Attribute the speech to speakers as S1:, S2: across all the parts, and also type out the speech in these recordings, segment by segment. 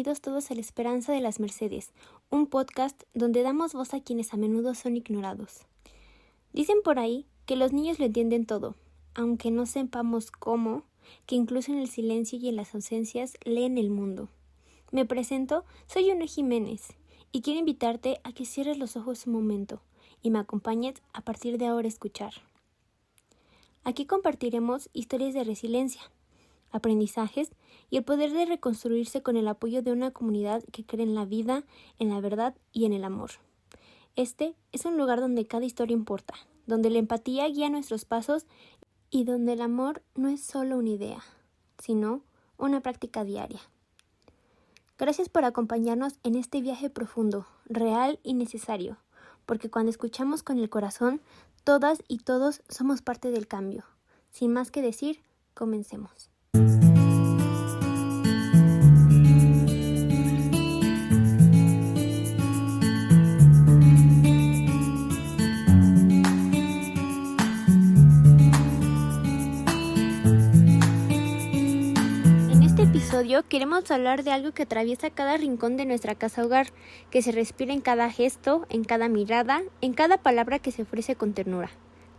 S1: bienvenidos todos a La Esperanza de las Mercedes, un podcast donde damos voz a quienes a menudo son ignorados. Dicen por ahí que los niños lo entienden todo, aunque no sepamos cómo, que incluso en el silencio y en las ausencias leen el mundo. Me presento, soy Una Jiménez, y quiero invitarte a que cierres los ojos un momento y me acompañes a partir de ahora a escuchar. Aquí compartiremos historias de resiliencia, aprendizajes y el poder de reconstruirse con el apoyo de una comunidad que cree en la vida, en la verdad y en el amor. Este es un lugar donde cada historia importa, donde la empatía guía nuestros pasos y donde el amor no es solo una idea, sino una práctica diaria. Gracias por acompañarnos en este viaje profundo, real y necesario, porque cuando escuchamos con el corazón, todas y todos somos parte del cambio. Sin más que decir, comencemos. Queremos hablar de algo que atraviesa cada rincón de nuestra casa hogar, que se respira en cada gesto, en cada mirada, en cada palabra que se ofrece con ternura.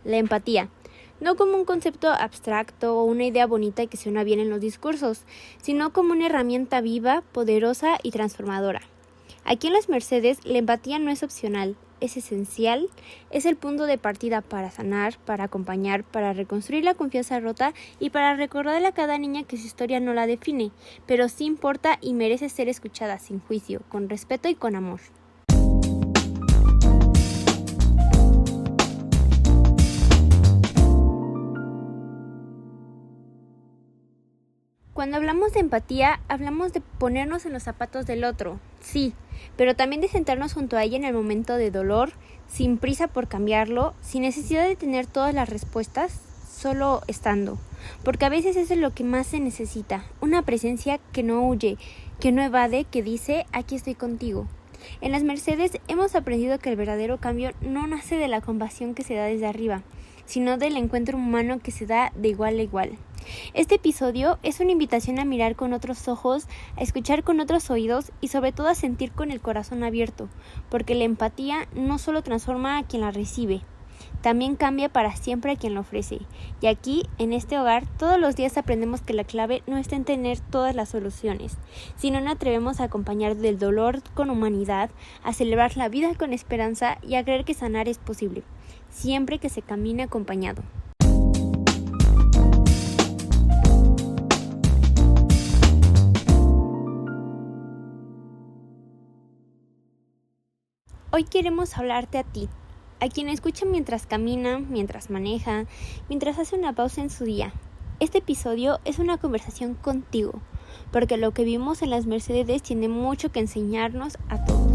S1: La empatía, no como un concepto abstracto o una idea bonita que suena bien en los discursos, sino como una herramienta viva, poderosa y transformadora. Aquí en Las Mercedes, la empatía no es opcional, es esencial, es el punto de partida para sanar, para acompañar, para reconstruir la confianza rota y para recordarle a cada niña que su historia no la define, pero sí importa y merece ser escuchada sin juicio, con respeto y con amor. Cuando hablamos de empatía, hablamos de ponernos en los zapatos del otro, sí, pero también de sentarnos junto a ella en el momento de dolor, sin prisa por cambiarlo, sin necesidad de tener todas las respuestas, solo estando. Porque a veces eso es lo que más se necesita, una presencia que no huye, que no evade, que dice, aquí estoy contigo. En Las Mercedes hemos aprendido que el verdadero cambio no nace de la compasión que se da desde arriba, sino del encuentro humano que se da de igual a igual. Este episodio es una invitación a mirar con otros ojos, a escuchar con otros oídos y sobre todo a sentir con el corazón abierto, porque la empatía no solo transforma a quien la recibe, también cambia para siempre a quien la ofrece. Y aquí, en este hogar, todos los días aprendemos que la clave no está en tener todas las soluciones, sino nos atrevemos a acompañar del dolor con humanidad, a celebrar la vida con esperanza y a creer que sanar es posible, siempre que se camine acompañado. Hoy queremos hablarte a ti, a quien escucha mientras camina, mientras maneja, mientras hace una pausa en su día. Este episodio es una conversación contigo, porque lo que vimos en Las Mercedes tiene mucho que enseñarnos a todos.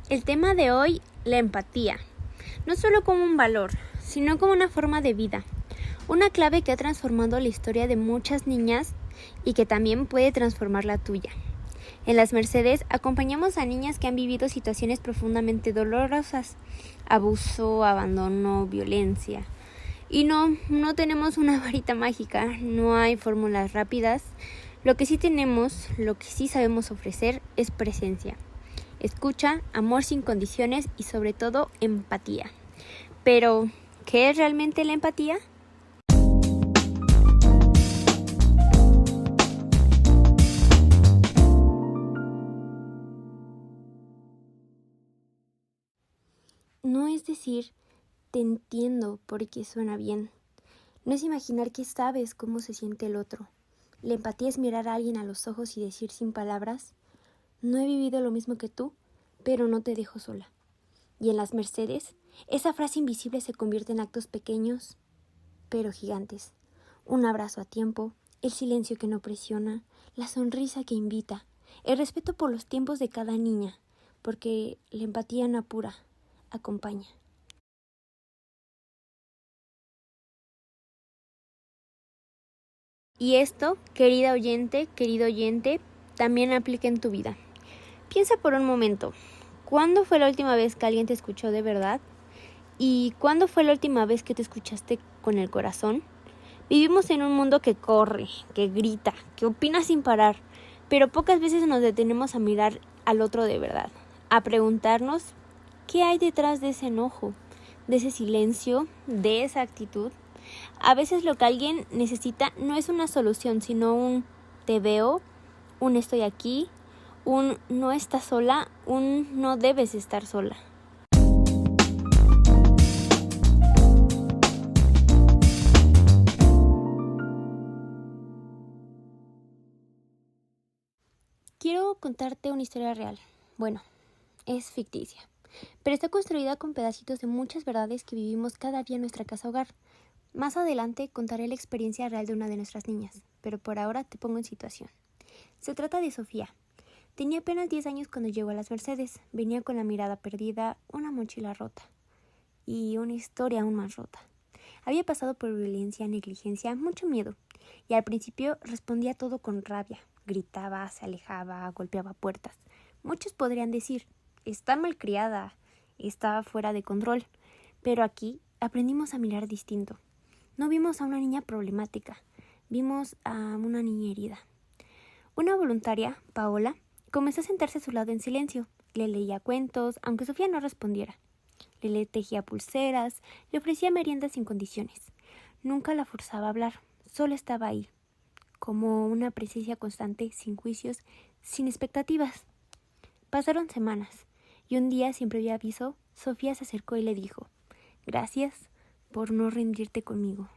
S1: El tema de hoy, la empatía, no solo como un valor, sino como una forma de vida. Una clave que ha transformado la historia de muchas niñas y que también puede transformar la tuya. En Las Mercedes acompañamos a niñas que han vivido situaciones profundamente dolorosas, abuso, abandono, violencia. Y no tenemos una varita mágica, no hay fórmulas rápidas. Lo que sí tenemos, lo que sí sabemos ofrecer es presencia, escucha, amor sin condiciones y sobre todo empatía. Pero, ¿qué es realmente la empatía? No es decir, te entiendo porque suena bien. No es imaginar que sabes cómo se siente el otro. La empatía es mirar a alguien a los ojos y decir sin palabras, no he vivido lo mismo que tú, pero no te dejo sola. Y en Las Mercedes, esa frase invisible se convierte en actos pequeños, pero gigantes. Un abrazo a tiempo, el silencio que no presiona, la sonrisa que invita, el respeto por los tiempos de cada niña, porque la empatía no apura, acompaña. Y esto, querido oyente, también aplica en tu vida. Piensa por un momento, ¿cuándo fue la última vez que alguien te escuchó de verdad? ¿Y cuándo fue la última vez que te escuchaste con el corazón? Vivimos en un mundo que corre, que grita, que opina sin parar, pero pocas veces nos detenemos a mirar al otro de verdad, a preguntarnos qué hay detrás de ese enojo, de ese silencio, de esa actitud. A veces lo que alguien necesita no es una solución, sino un te veo, un estoy aquí, un no estás sola, un no debes estar sola. Quiero contarte una historia real. Bueno, es ficticia, pero está construida con pedacitos de muchas verdades que vivimos cada día en nuestra casa hogar. Más adelante contaré la experiencia real de una de nuestras niñas, pero por ahora te pongo en situación. Se trata de Sofía. Tenía apenas 10 años cuando llegó a las Mercedes. Venía con la mirada perdida, una mochila rota y una historia aún más rota. Había pasado por violencia, negligencia, mucho miedo, y al principio respondía todo con rabia. Gritaba, se alejaba, golpeaba puertas. Muchos podrían decir, está malcriada, está fuera de control, pero aquí aprendimos a mirar distinto. No vimos a una niña problemática, vimos a una niña herida. Una voluntaria, Paola, comenzó a sentarse a su lado en silencio. Le leía cuentos, aunque Sofía no respondiera. Le tejía pulseras, le ofrecía meriendas sin condiciones. Nunca la forzaba a hablar, solo estaba ahí, como una presencia constante, sin juicios, sin expectativas. Pasaron semanas, y un día, sin previo aviso, Sofía se acercó y le dijo, «Gracias por no rendirte conmigo».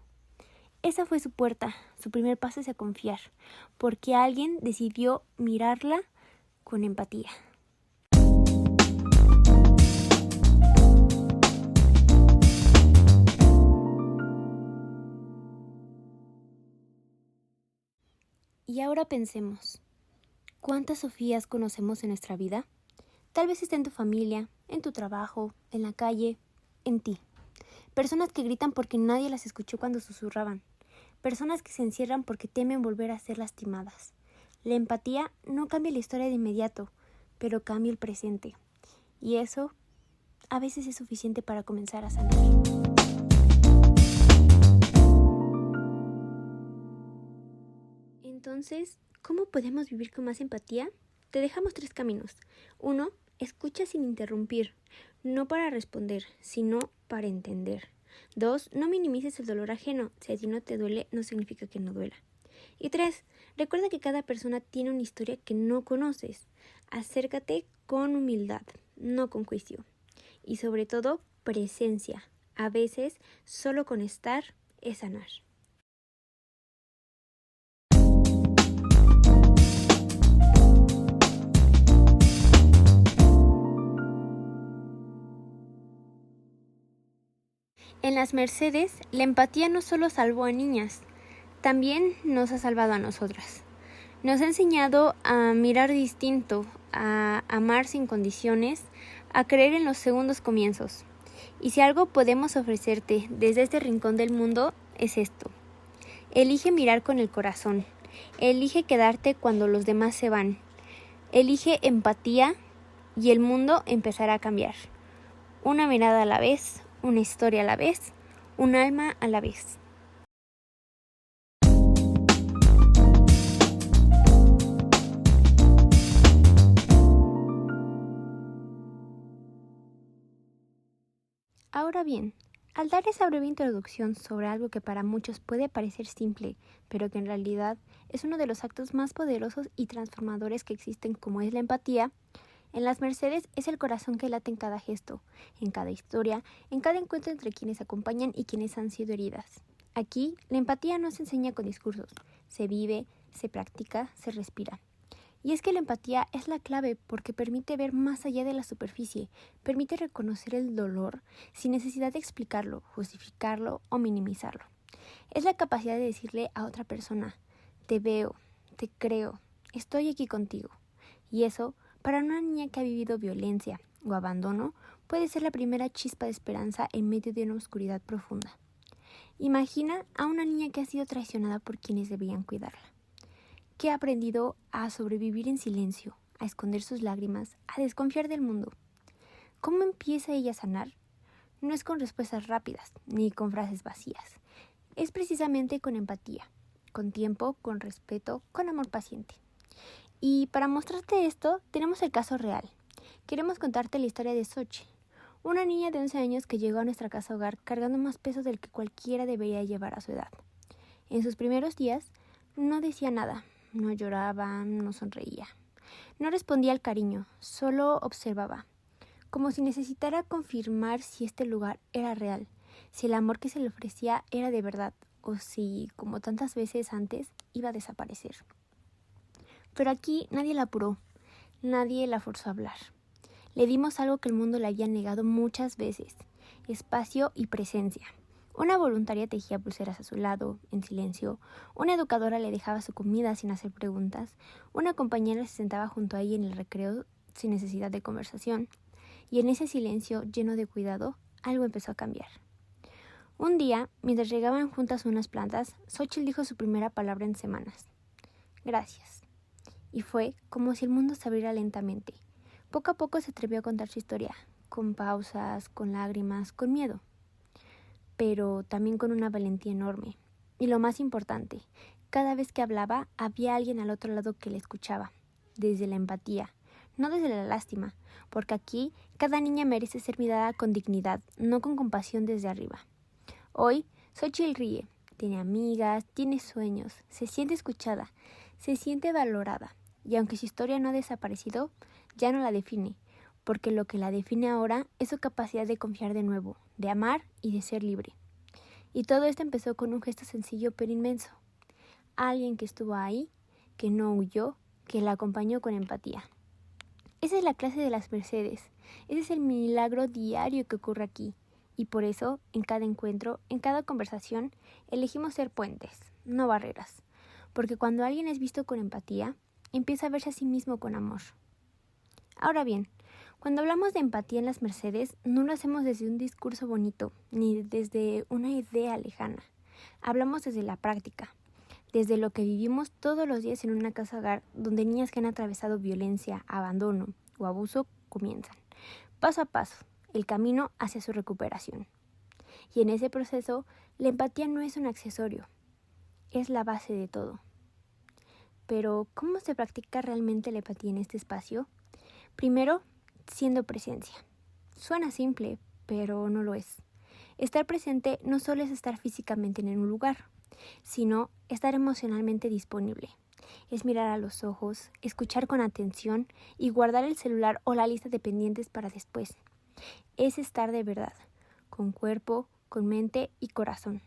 S1: Esa fue su puerta, su primer paso hacia confiar, porque alguien decidió mirarla con empatía. Y ahora pensemos, ¿cuántas Sofías conocemos en nuestra vida? Tal vez esté en tu familia, en tu trabajo, en la calle, en ti. Personas que gritan porque nadie las escuchó cuando susurraban. Personas que se encierran porque temen volver a ser lastimadas. La empatía no cambia la historia de inmediato, pero cambia el presente. Y eso a veces es suficiente para comenzar a sanar. Entonces, ¿cómo podemos vivir con más empatía? Te dejamos 3 caminos. 1. Escucha sin interrumpir, no para responder, sino para entender. 2. No minimices el dolor ajeno. Si a ti no te duele, no significa que no duela. Y 3. Recuerda que cada persona tiene una historia que no conoces. Acércate con humildad, no con juicio. Y sobre todo, presencia. A veces, solo con estar es sanar. En las Mercedes, la empatía no solo salvó a niñas, también nos ha salvado a nosotras. Nos ha enseñado a mirar distinto, a amar sin condiciones, a creer en los segundos comienzos. Y si algo podemos ofrecerte desde este rincón del mundo, es esto. Elige mirar con el corazón. Elige quedarte cuando los demás se van. Elige empatía y el mundo empezará a cambiar. Una mirada a la vez, una historia a la vez, un alma a la vez. Ahora bien, al dar esa breve introducción sobre algo que para muchos puede parecer simple, pero que en realidad es uno de los actos más poderosos y transformadores que existen, como es la empatía, en las Mercedes es el corazón que late en cada gesto, en cada historia, en cada encuentro entre quienes acompañan y quienes han sido heridas. Aquí, la empatía no se enseña con discursos, se vive, se practica, se respira. Y es que la empatía es la clave porque permite ver más allá de la superficie, permite reconocer el dolor sin necesidad de explicarlo, justificarlo o minimizarlo. Es la capacidad de decirle a otra persona, te veo, te creo, estoy aquí contigo. Y eso, para una niña que ha vivido violencia o abandono, puede ser la primera chispa de esperanza en medio de una oscuridad profunda. Imagina a una niña que ha sido traicionada por quienes debían cuidarla, que ha aprendido a sobrevivir en silencio, a esconder sus lágrimas, a desconfiar del mundo. ¿Cómo empieza ella a sanar? no es con respuestas rápidas ni con frases vacías. Es precisamente con empatía, con tiempo, con respeto, con amor paciente. Y para mostrarte esto, tenemos el caso real. Queremos contarte la historia de Xochitl, una niña de 11 años que llegó a nuestra casa hogar cargando más peso del que cualquiera debería llevar a su edad. En sus primeros días, no decía nada, no lloraba, no sonreía. No respondía al cariño, solo observaba, como si necesitara confirmar si este lugar era real, si el amor que se le ofrecía era de verdad, o si, como tantas veces antes, iba a desaparecer. Pero aquí nadie la apuró, nadie la forzó a hablar. Le dimos algo que el mundo le había negado muchas veces: espacio y presencia. Una voluntaria tejía pulseras a su lado, en silencio. Una educadora le dejaba su comida sin hacer preguntas. Una compañera se sentaba junto a ella en el recreo sin necesidad de conversación. Y en ese silencio lleno de cuidado, algo empezó a cambiar. Un día, mientras regaban juntas unas plantas, Xochitl dijo su primera palabra en semanas: gracias. Y fue como si el mundo se abriera lentamente. Poco a poco se atrevió a contar su historia, con pausas, con lágrimas, con miedo, pero también con una valentía enorme. Y lo más importante, cada vez que hablaba había alguien al otro lado que le escuchaba, desde la empatía, no desde la lástima, porque aquí cada niña merece ser mirada con dignidad, no con compasión desde arriba. Hoy, Xochitl ríe, tiene amigas, tiene sueños, se siente escuchada, se siente valorada, y aunque su historia no ha desaparecido, ya no la define, porque lo que la define ahora es su capacidad de confiar de nuevo, de amar y de ser libre. Y todo esto empezó con un gesto sencillo pero inmenso. Alguien que estuvo ahí, que no huyó, que la acompañó con empatía. Esa es la clase de las Mercedes, ese es el milagro diario que ocurre aquí. Y por eso, en cada encuentro, en cada conversación, elegimos ser puentes, no barreras. Porque cuando alguien es visto con empatía, empieza a verse a sí mismo con amor. Ahora bien, cuando hablamos de empatía en las Mercedes, no lo hacemos desde un discurso bonito, ni desde una idea lejana. Hablamos desde la práctica, desde lo que vivimos todos los días en una casa hogar donde niñas que han atravesado violencia, abandono o abuso comienzan, paso a paso, el camino hacia su recuperación. Y en ese proceso, la empatía no es un accesorio, es la base de todo. Pero, ¿cómo se practica realmente la empatía en este espacio? Primero, siendo presencia. Suena simple, pero no lo es. Estar presente no solo es estar físicamente en un lugar, sino estar emocionalmente disponible. Es mirar a los ojos, escuchar con atención y guardar el celular o la lista de pendientes para después. Es estar de verdad, con cuerpo, con mente y corazón.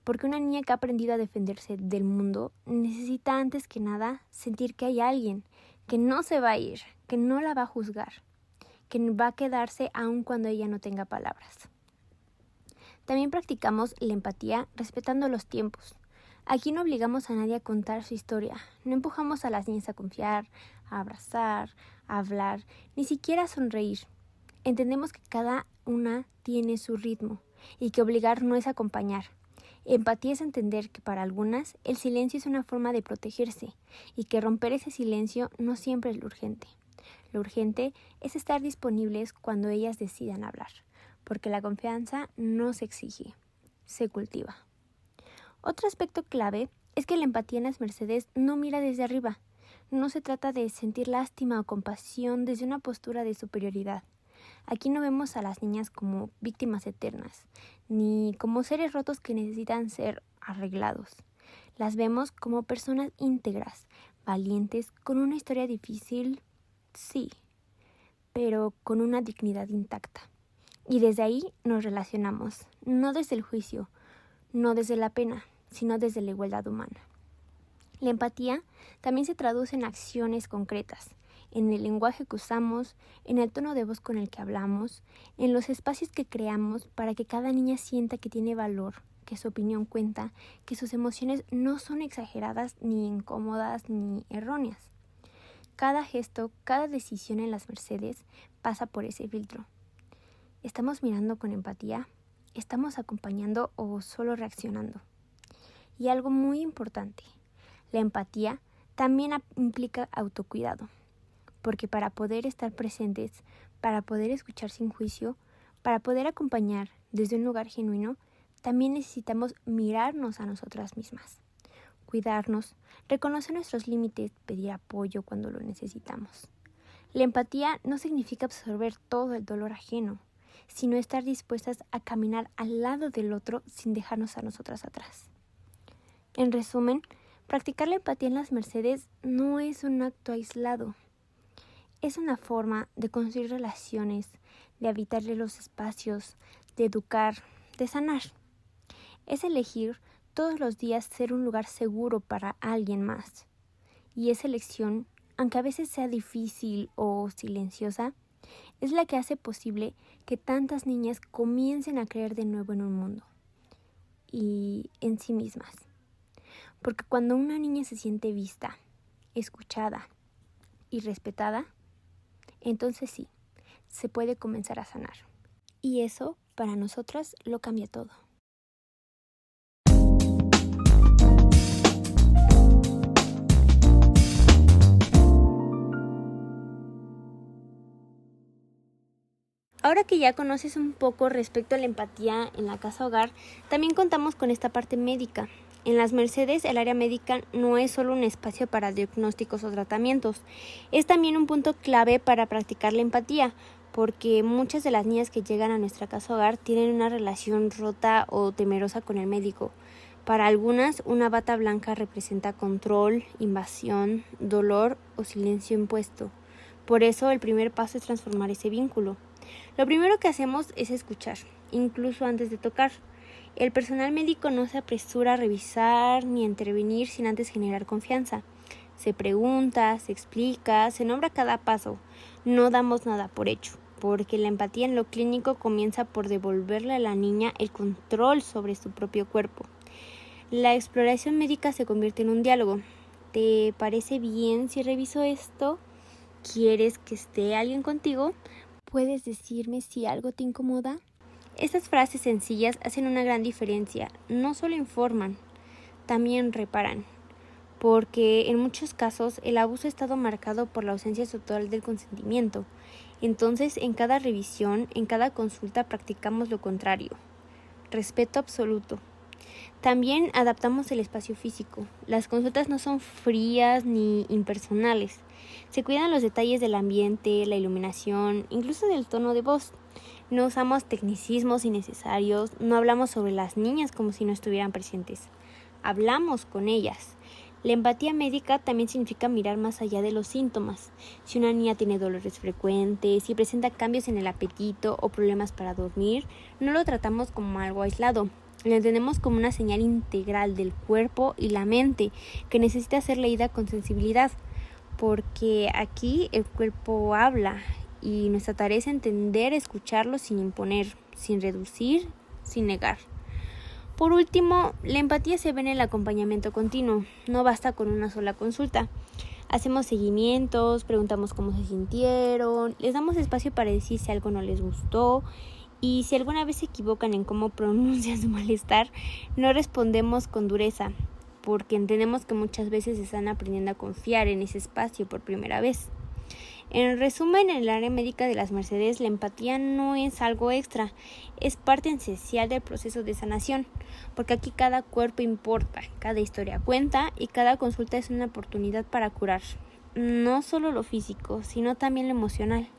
S1: Porque una niña que ha aprendido a defenderse del mundo necesita antes que nada sentir que hay alguien que no se va a ir, que no la va a juzgar, que va a quedarse aun cuando ella no tenga palabras. También practicamos la empatía respetando los tiempos. Aquí no obligamos a nadie a contar su historia, no empujamos a las niñas a confiar, a abrazar, a hablar, ni siquiera a sonreír. Entendemos que cada una tiene su ritmo y que obligar no es acompañar. Empatía es entender que para algunas el silencio es una forma de protegerse y que romper ese silencio no siempre es lo urgente. Lo urgente es estar disponibles cuando ellas decidan hablar, porque la confianza no se exige, se cultiva. Otro aspecto clave es que la empatía en las Mercedes no mira desde arriba. No se trata de sentir lástima o compasión desde una postura de superioridad. Aquí no vemos a las niñas como víctimas eternas, ni como seres rotos que necesitan ser arreglados. Las vemos como personas íntegras, valientes, con una historia difícil, sí, pero con una dignidad intacta. Y desde ahí nos relacionamos, no desde el juicio, no desde la pena, sino desde la igualdad humana. La empatía también se traduce en acciones concretas, en el lenguaje que usamos, en el tono de voz con el que hablamos, en los espacios que creamos para que cada niña sienta que tiene valor, que su opinión cuenta, que sus emociones no son exageradas, ni incómodas, ni erróneas. Cada gesto, cada decisión en las Mercedes pasa por ese filtro. ¿Estamos mirando con empatía? ¿Estamos acompañando o solo reaccionando? Y algo muy importante, la empatía también implica autocuidado, porque para poder estar presentes, para poder escuchar sin juicio, Para poder acompañar desde un lugar genuino, también necesitamos mirarnos a nosotras mismas, cuidarnos, reconocer nuestros límites, pedir apoyo cuando lo necesitamos. La empatía no significa absorber todo el dolor ajeno, sino estar dispuestas a caminar al lado del otro sin dejarnos a nosotras atrás. En resumen, practicar la empatía en las Mercedes no es un acto aislado. Es una forma de construir relaciones, de habitarle los espacios, de educar, de sanar. Es elegir todos los días ser un lugar seguro para alguien más. Y esa elección, aunque a veces sea difícil o silenciosa, es la que hace posible que tantas niñas comiencen a creer de nuevo en un mundo y en sí mismas. Porque cuando una niña se siente vista, escuchada y respetada, entonces sí, se puede comenzar a sanar. Y eso, para nosotras, lo cambia todo. Ahora que ya conoces un poco respecto a la empatía en la casa hogar, también contamos con esta parte médica. En las Mercedes, el área médica no es solo un espacio para diagnósticos o tratamientos, es también un punto clave para practicar la empatía, porque muchas de las niñas que llegan a nuestra casa hogar tienen una relación rota o temerosa con el médico. Para algunas, una bata blanca representa control, invasión, dolor o silencio impuesto. Por eso, el primer paso es transformar ese vínculo. Lo primero que hacemos es escuchar, incluso antes de tocar. El personal médico no se apresura a revisar ni a intervenir sin antes generar confianza. Se pregunta, se explica, se nombra cada paso. No damos nada por hecho, porque la empatía en lo clínico comienza por devolverle a la niña el control sobre su propio cuerpo. La exploración médica se convierte en un diálogo. ¿Te parece bien si reviso esto? ¿Quieres que esté alguien contigo? ¿Puedes decirme si algo te incomoda? Estas frases sencillas hacen una gran diferencia. No solo informan, también reparan. Porque en muchos casos el abuso ha estado marcado por la ausencia total del consentimiento. Entonces, en cada revisión, en cada consulta practicamos lo contrario. Respeto absoluto. También adaptamos el espacio físico. Las consultas no son frías ni impersonales. Se cuidan los detalles del ambiente, la iluminación, incluso del tono de voz. No usamos tecnicismos innecesarios, no hablamos sobre las niñas como si no estuvieran presentes. Hablamos con ellas. La empatía médica también significa mirar más allá de los síntomas. Si una niña tiene dolores frecuentes, si presenta cambios en el apetito o problemas para dormir, no lo tratamos como algo aislado. Lo entendemos como una señal integral del cuerpo y la mente que necesita ser leída con sensibilidad, porque aquí el cuerpo habla y nuestra tarea es entender, escucharlo sin imponer, sin reducir, sin negar. Por último, la empatía se ve en el acompañamiento continuo, no basta con una sola consulta. Hacemos seguimientos, preguntamos cómo se sintieron, les damos espacio para decir si algo no les gustó. Y si alguna vez se equivocan en cómo pronuncian su malestar, no respondemos con dureza, porque entendemos que muchas veces están aprendiendo a confiar en ese espacio por primera vez. En resumen, en el área médica de las Mercedes, la empatía no es algo extra, es parte esencial del proceso de sanación, porque aquí cada cuerpo importa, cada historia cuenta y cada consulta es una oportunidad para curar, no solo lo físico, sino también lo emocional.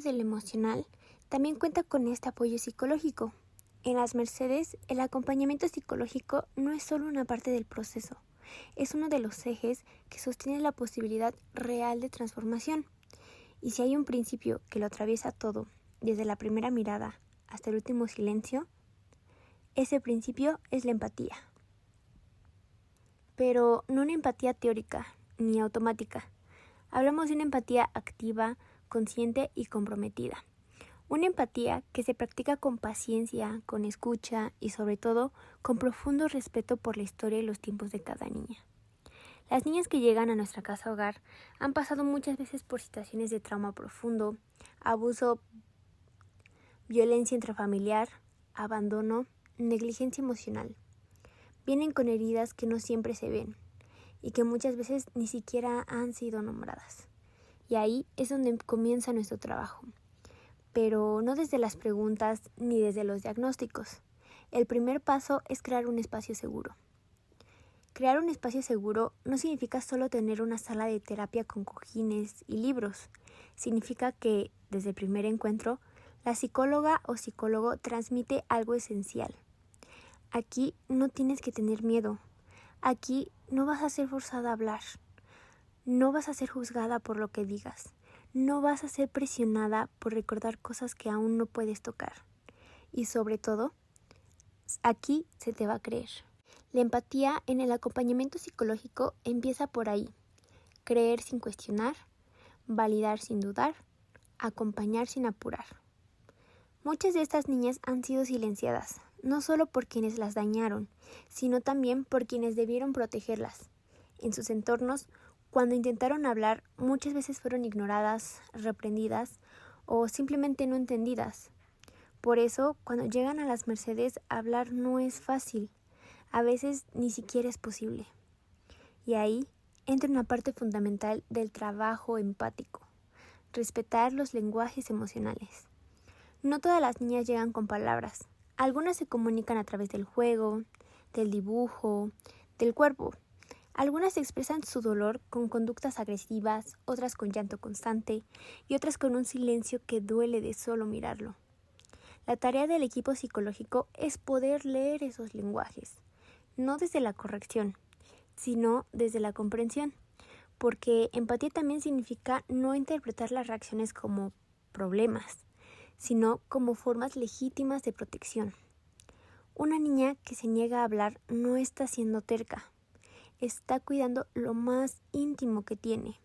S1: Del emocional también cuenta con este apoyo psicológico. En las Mercedes, el acompañamiento psicológico no es solo una parte del proceso, es uno de los ejes que sostiene la posibilidad real de transformación. Y si hay un principio que lo atraviesa todo, desde la primera mirada hasta el último silencio, ese principio es la empatía. Pero no una empatía teórica ni automática. Hablamos de una empatía activa, consciente y comprometida. Una empatía que se practica con paciencia, con escucha y sobre todo con profundo respeto por la historia y los tiempos de cada niña. Las niñas que llegan a nuestra casa hogar han pasado muchas veces por situaciones de trauma profundo, abuso, violencia intrafamiliar, abandono, negligencia emocional. Vienen con heridas que no siempre se ven y que muchas veces ni siquiera han sido nombradas. Y ahí es donde comienza nuestro trabajo, pero no desde las preguntas ni desde los diagnósticos. El primer paso es crear un espacio seguro. Crear un espacio seguro no significa solo tener una sala de terapia con cojines y libros. Significa que, desde el primer encuentro, la psicóloga o psicólogo transmite algo esencial. Aquí no tienes que tener miedo. Aquí no vas a ser forzada a hablar. No vas a ser juzgada por lo que digas. No vas a ser presionada por recordar cosas que aún no puedes tocar. Y sobre todo, aquí se te va a creer. La empatía en el acompañamiento psicológico empieza por ahí. Creer sin cuestionar, validar sin dudar, acompañar sin apurar. Muchas de estas niñas han sido silenciadas, no solo por quienes las dañaron, sino también por quienes debieron protegerlas. En sus entornos, cuando intentaron hablar, muchas veces fueron ignoradas, reprendidas o simplemente no entendidas. Por eso, cuando llegan a las Mercedes, hablar no es fácil. A veces ni siquiera es posible. Y ahí entra una parte fundamental del trabajo empático: respetar los lenguajes emocionales. No todas las niñas llegan con palabras. Algunas se comunican a través del juego, del dibujo, del cuerpo. Algunas expresan su dolor con conductas agresivas, otras con llanto constante y otras con un silencio que duele de solo mirarlo. La tarea del equipo psicológico es poder leer esos lenguajes, no desde la corrección, sino desde la comprensión, porque empatía también significa no interpretar las reacciones como problemas, sino como formas legítimas de protección. Una niña que se niega a hablar no está siendo terca, está cuidando lo más íntimo que tiene.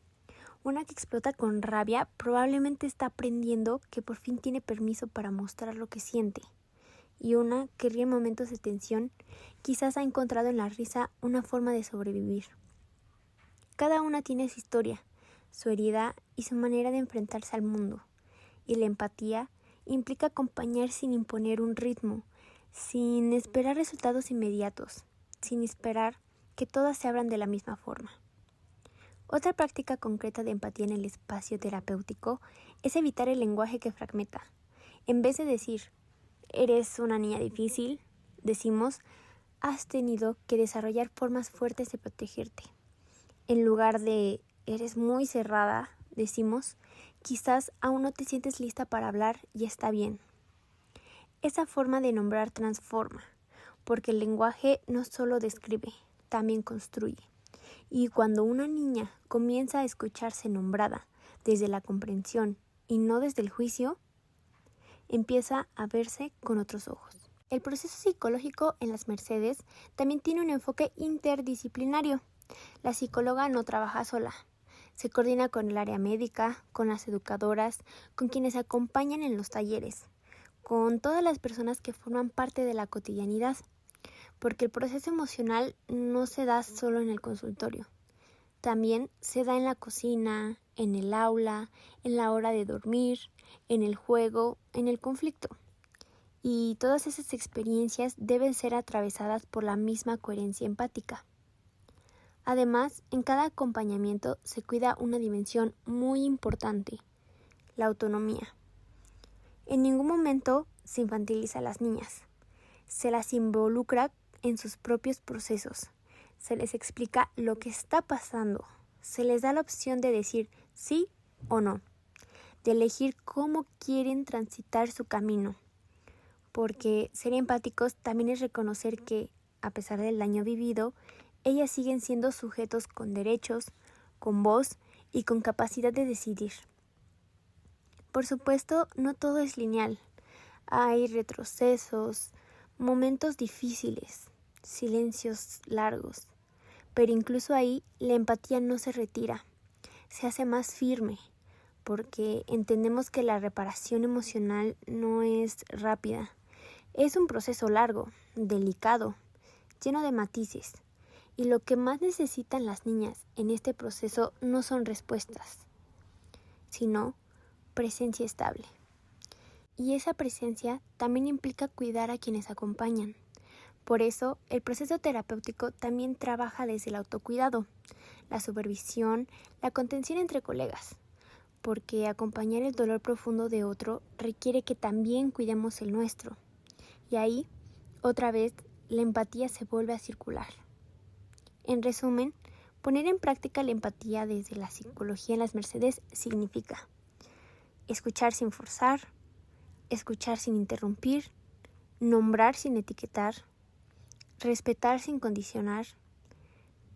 S1: Una que explota con rabia probablemente está aprendiendo que por fin tiene permiso para mostrar lo que siente. Y una que ríe en momentos de tensión, quizás ha encontrado en la risa una forma de sobrevivir. Cada una tiene su historia, su herida y su manera de enfrentarse al mundo. Y la empatía implica acompañar sin imponer un ritmo, sin esperar resultados inmediatos, sin esperar que todas se abran de la misma forma. Otra práctica concreta de empatía en el espacio terapéutico es evitar el lenguaje que fragmenta. En vez de decir, eres una niña difícil, decimos, has tenido que desarrollar formas fuertes de protegerte. En lugar de, eres muy cerrada, decimos, quizás aún no te sientes lista para hablar y está bien. Esa forma de nombrar transforma, porque el lenguaje no solo describe, también construye. Y cuando una niña comienza a escucharse nombrada desde la comprensión y no desde el juicio, empieza a verse con otros ojos. El proceso psicológico en las Mercedes también tiene un enfoque interdisciplinario. La psicóloga no trabaja sola. Se coordina con el área médica, con las educadoras, con quienes acompañan en los talleres, con todas las personas que forman parte de la cotidianidad, porque el proceso emocional no se da solo en el consultorio. También se da en la cocina, en el aula, en la hora de dormir, en el juego, en el conflicto. Y todas esas experiencias deben ser atravesadas por la misma coherencia empática. Además, en cada acompañamiento se cuida una dimensión muy importante: la autonomía. En ningún momento se infantiliza a las niñas. Se las involucra en sus propios procesos. Se les explica lo que está pasando. Se les da la opción de decir sí o no, de elegir cómo quieren transitar su camino. Porque ser empáticos también es reconocer que, a pesar del daño vivido, ellas siguen siendo sujetos con derechos, con voz y con capacidad de decidir. Por supuesto, no todo es lineal. Hay retrocesos, momentos difíciles, silencios largos. Pero incluso ahí la empatía no se retira, se hace más firme, porque entendemos que la reparación emocional no es rápida. Es un proceso largo, delicado, lleno de matices. Y lo que más necesitan las niñas en este proceso no son respuestas, sino presencia estable. Y esa presencia también implica cuidar a quienes acompañan. Por eso, el proceso terapéutico también trabaja desde el autocuidado, la supervisión, la contención entre colegas, porque acompañar el dolor profundo de otro requiere que también cuidemos el nuestro. Y ahí, otra vez, la empatía se vuelve a circular. En resumen, poner en práctica la empatía desde la psicología en las Mercedes significa escuchar sin forzar, escuchar sin interrumpir, nombrar sin etiquetar, respetar sin condicionar,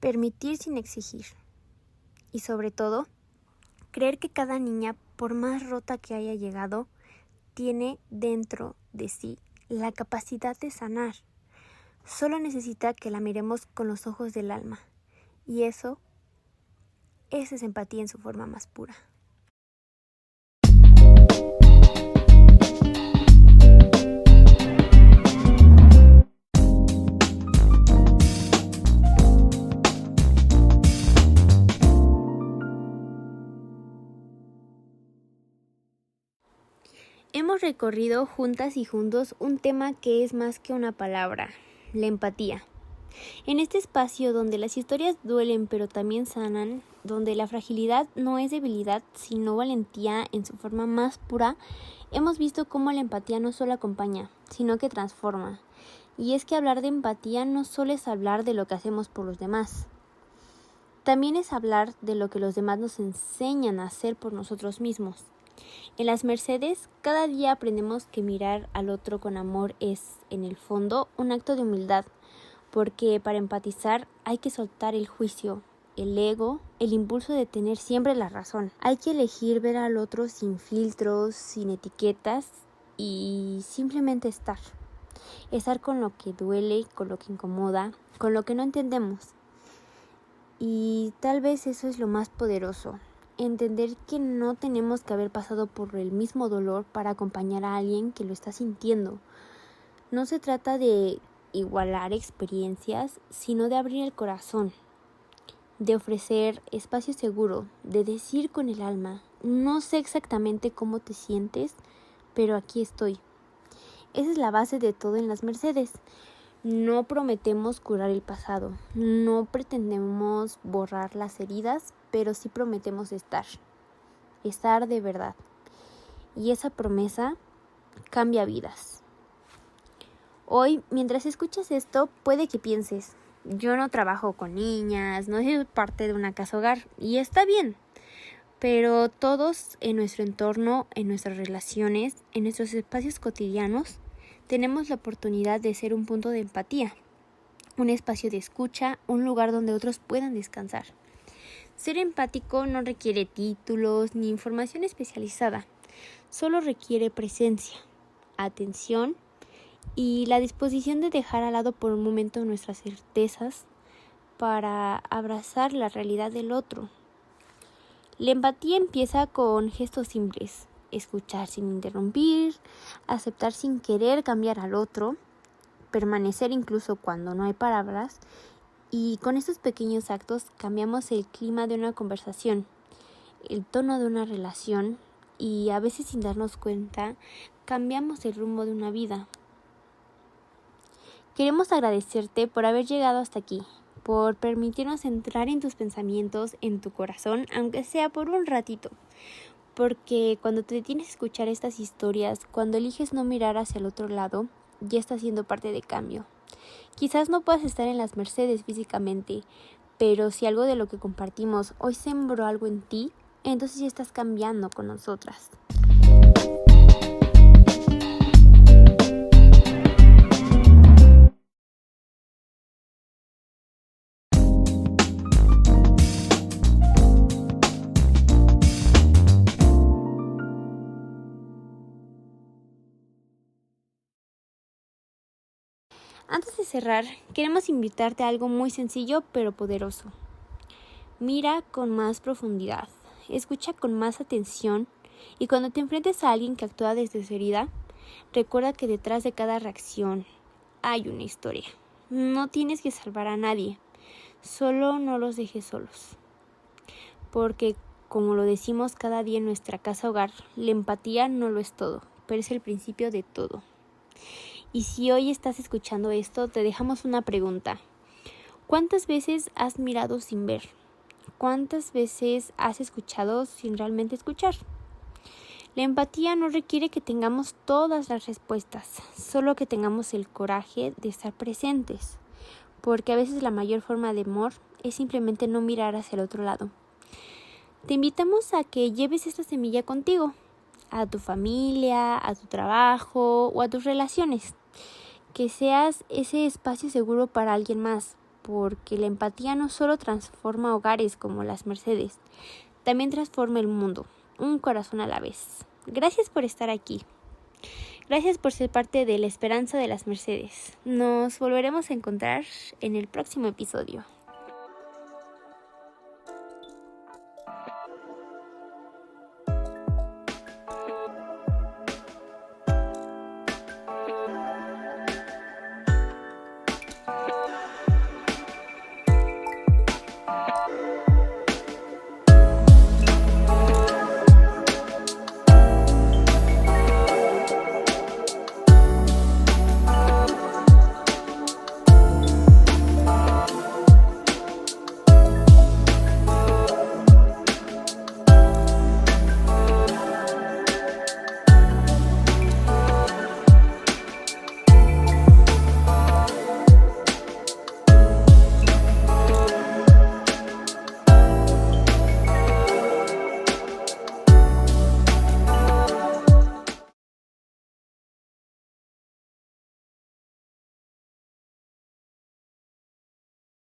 S1: permitir sin exigir y sobre todo, creer que cada niña, por más rota que haya llegado, tiene dentro de sí la capacidad de sanar. Solo necesita que la miremos con los ojos del alma y esa es empatía en su forma más pura. Hemos recorrido juntas y juntos un tema que es más que una palabra, la empatía. En este espacio donde las historias duelen pero también sanan, donde la fragilidad no es debilidad sino valentía en su forma más pura, hemos visto cómo la empatía no solo acompaña, sino que transforma. Y es que hablar de empatía no solo es hablar de lo que hacemos por los demás, también es hablar de lo que los demás nos enseñan a hacer por nosotros mismos. En las Mercedes, cada día aprendemos que mirar al otro con amor es, en el fondo, un acto de humildad, porque para empatizar hay que soltar el juicio, el ego, el impulso de tener siempre la razón. Hay que elegir ver al otro sin filtros, sin etiquetas y simplemente estar. Estar con lo que duele, con lo que incomoda, con lo que no entendemos. Y tal vez eso es lo más poderoso. Entender que no tenemos que haber pasado por el mismo dolor para acompañar a alguien que lo está sintiendo. No se trata de igualar experiencias, sino de abrir el corazón, de ofrecer espacio seguro, de decir con el alma, no sé exactamente cómo te sientes, pero aquí estoy. Esa es la base de todo en las Mercedes. No prometemos curar el pasado, no pretendemos borrar las heridas, pero sí prometemos estar de verdad. Y esa promesa cambia vidas. Hoy, mientras escuchas esto, puede que pienses, yo no trabajo con niñas, no soy parte de una casa hogar, y está bien. Pero todos en nuestro entorno, en nuestras relaciones, en nuestros espacios cotidianos, tenemos la oportunidad de ser un punto de empatía, un espacio de escucha, un lugar donde otros puedan descansar. Ser empático no requiere títulos ni información especializada, solo requiere presencia, atención y la disposición de dejar al lado por un momento nuestras certezas para abrazar la realidad del otro. La empatía empieza con gestos simples. Escuchar sin interrumpir, aceptar sin querer cambiar al otro, permanecer incluso cuando no hay palabras, y con estos pequeños actos cambiamos el clima de una conversación, el tono de una relación y a veces sin darnos cuenta cambiamos el rumbo de una vida. Queremos agradecerte por haber llegado hasta aquí, por permitirnos entrar en tus pensamientos, en tu corazón, aunque sea por un ratito. Porque cuando te detienes a escuchar estas historias, cuando eliges no mirar hacia el otro lado, ya estás siendo parte de cambio. Quizás no puedas estar en las Mercedes físicamente, pero si algo de lo que compartimos hoy sembró algo en ti, entonces ya estás cambiando con nosotras. Antes de cerrar, queremos invitarte a algo muy sencillo pero poderoso. Mira con más profundidad, escucha con más atención y cuando te enfrentes a alguien que actúa desde su herida, recuerda que detrás de cada reacción hay una historia. No tienes que salvar a nadie, solo no los dejes solos. Porque, como lo decimos cada día en nuestra casa hogar, la empatía no lo es todo, pero es el principio de todo. Y si hoy estás escuchando esto, te dejamos una pregunta. ¿Cuántas veces has mirado sin ver? ¿Cuántas veces has escuchado sin realmente escuchar? La empatía no requiere que tengamos todas las respuestas, solo que tengamos el coraje de estar presentes, porque a veces la mayor forma de amor es simplemente no mirar hacia el otro lado. Te invitamos a que lleves esta semilla contigo, a tu familia, a tu trabajo o a tus relaciones, que seas ese espacio seguro para alguien más, porque la empatía no solo transforma hogares como las Mercedes, también transforma el mundo, un corazón a la vez. Gracias por estar aquí. Gracias por ser parte de la esperanza de las Mercedes. Nos volveremos a encontrar en el próximo episodio.